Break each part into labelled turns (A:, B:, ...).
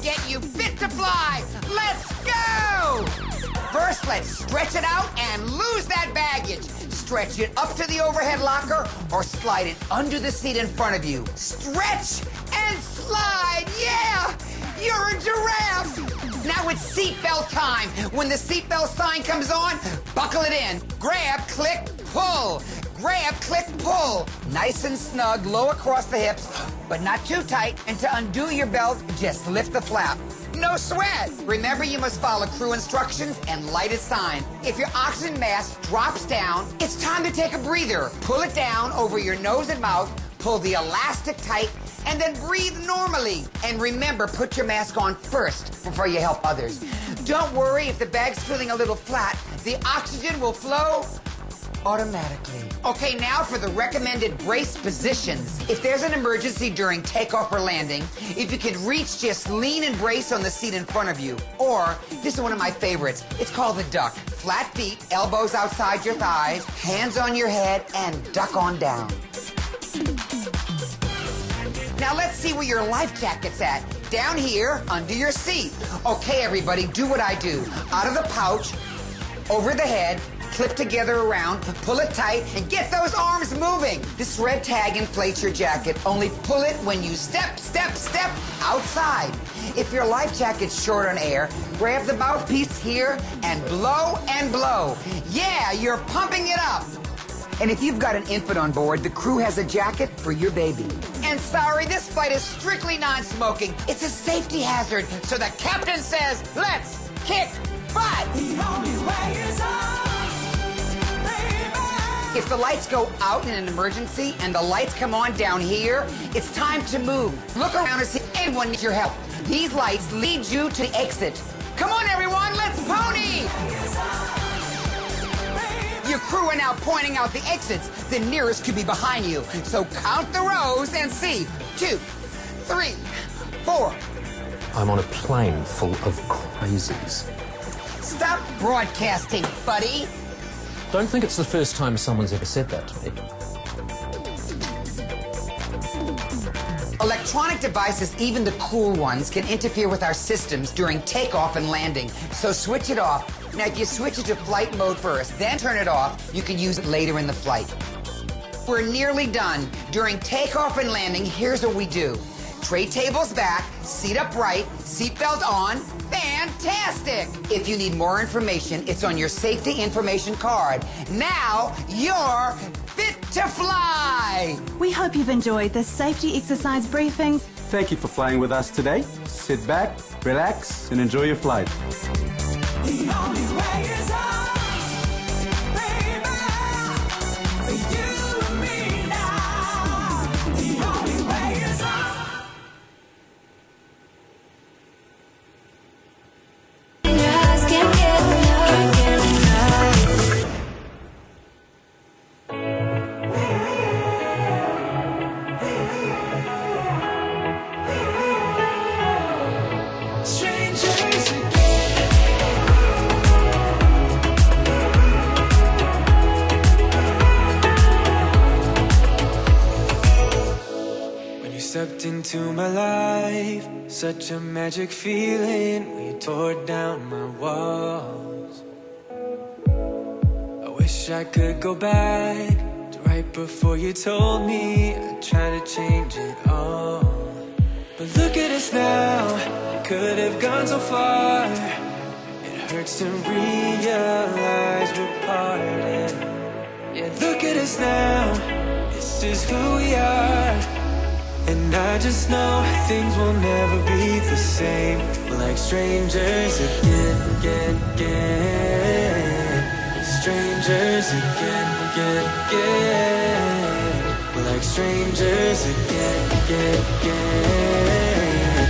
A: Get you fit to fly. Let's go! First, let's stretch it out and lose that baggage. Stretch it up to the overhead locker or slide it under the seat in front of you. Stretch and slide. Yeah! You're a giraffe! Now it's seatbelt time. When the seatbelt sign comes on, buckle it in. Grab, click, pull. Grab, click, pull. Nice and snug, low across the hips, but not too tight. And to undo your belt, just lift the flap. No sweat. Remember, you must follow crew instructions and lighted sign. If your oxygen mask drops down, it's time to take a breather. Pull it down over your nose and mouth, pull the elastic tight, and then breathe normally. And remember, put your mask on first before you help others. Don't worry if the bag's feeling a little flat. The oxygen will flow automatically. Okay, now for the recommended brace positions. If there's an emergency during takeoff or landing, if you can reach, just lean and brace on the seat in front of you. Or, this is one of my favorites. It's called the duck. Flat feet, elbows outside your thighs, hands on your head, and duck on down. Now let's see where your life jacket's at. Down here, under your seat. Okay, everybody, do what I do. Out of the pouch, over the head, clip together around, pull it tight, and get those arms moving. This red tag inflates your jacket. Only pull it when you step, step, step outside. If your life jacket's short on air, grab the mouthpiece here and blow and blow. Yeah, you're pumping it up. And if you've got an infant on board, the crew has a jacket for your baby. And sorry, this flight is strictly non-smoking. It's a safety hazard, so the captain says, let's kick butt. The only way is up. If the lights go out in an emergency and the lights come on down here, it's time to move. Look around and see if anyone needs your help. These lights lead you to the exit. Come on, everyone, let's pony! Your crew are now pointing out the exits. The nearest could be behind you. So count the rows and see. 2, 3, 4.
B: I'm on a plane full of crazies.
A: Stop broadcasting, buddy.
B: Don't think it's the first time someone's ever said that to me.
A: Electronic devices, even the cool ones, can interfere with our systems during takeoff and landing. So switch it off. Now, if you switch it to flight mode first, then turn it off, you can use it later in the flight. We're nearly done. During takeoff and landing, here's what we do. Tray tables back, seat upright, seatbelt on. Fantastic! If you need more information, it's on your safety information card. Now, you're fit to fly!
C: We hope you've enjoyed this safety exercise briefings.
D: Thank you for flying with us today. Sit back, relax, and enjoy your flight.
E: The only way is up, baby, for you and me now. The only way is up.
F: Stepped into my life, such a magic feeling when you tore down my walls. I wish I could go back to right before you told me I'd try to change it all. But look at us now, I could have gone so far. It hurts to realize we're parted. Yeah, look at us now, this is who we are. And I just know things will never be the same. We're like strangers again, again, again. Strangers again, again, again. We're like strangers again, again, again.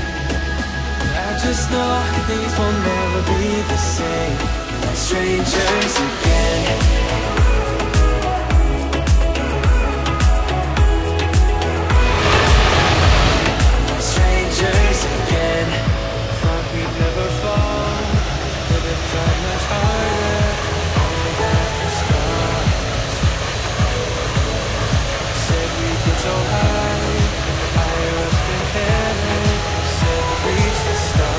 F: I just know things will never be the same. We're like strangers again. So high, higher up in heaven, said reach the stars.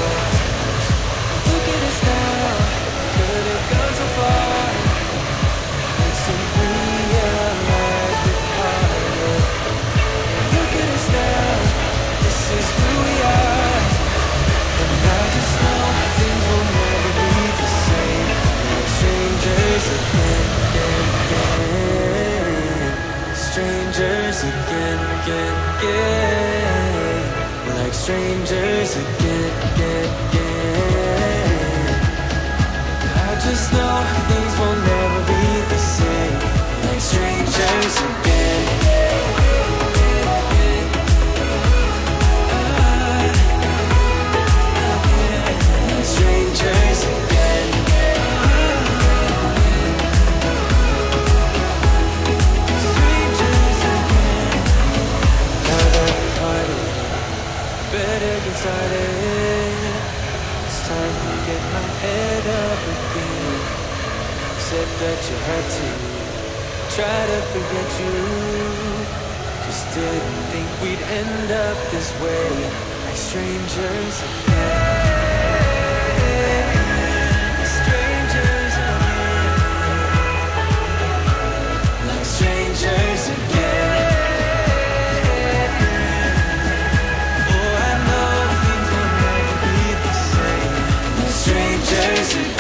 F: said that you had to try to forget you. Just didn't think we'd end up this way, like strangers again. Strangers again. Like strangers again. Oh, I know things will never be the same. Like strangers again.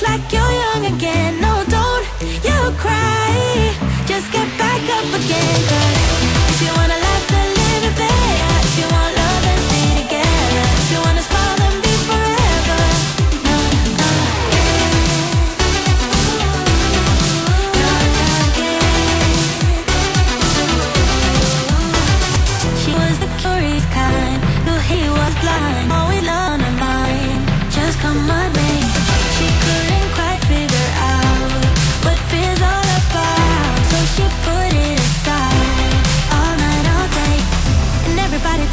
E: Like you're young again, no, don't you cry. Just get back up again, 'cause if you wanna laugh and live it better, if you want love and stay together, if you wanna smile and be forever. Not again. Not again. She was the curious kind, though he was blind. Always on her mind, just come my way. She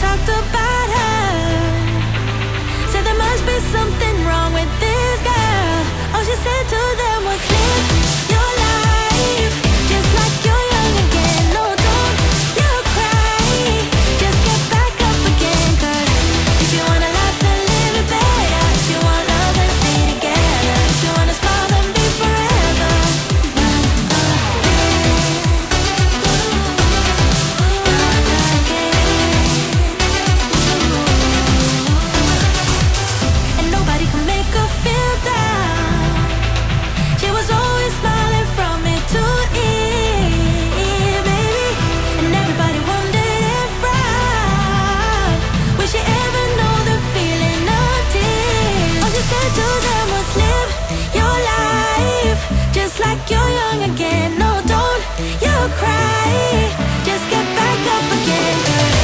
E: talked about her. Said there must be something wrong with this girl. All she said to them was live your life just like you're young again. No, don't you cry, just get back up again. 'Cause if you wanna laugh then live it better. If you want love then stay together. If you wanna smile then be forever. And nobody can make her feel down. She was always smiling from ear to ear, baby. And everybody wondered if right. Will she ever know the feeling of tears? All she said to them was live your life just like you're young again. No, don't you cry, just get back up again. 'Cause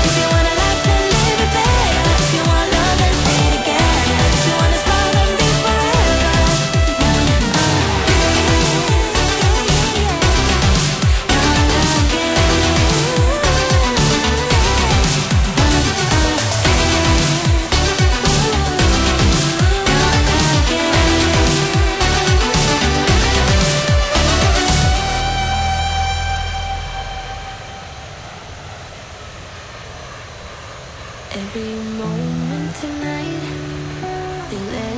E: if you wanna laugh then live it better. If you want love then stay together. If you wanna smile then be forever. Every moment tonight, they let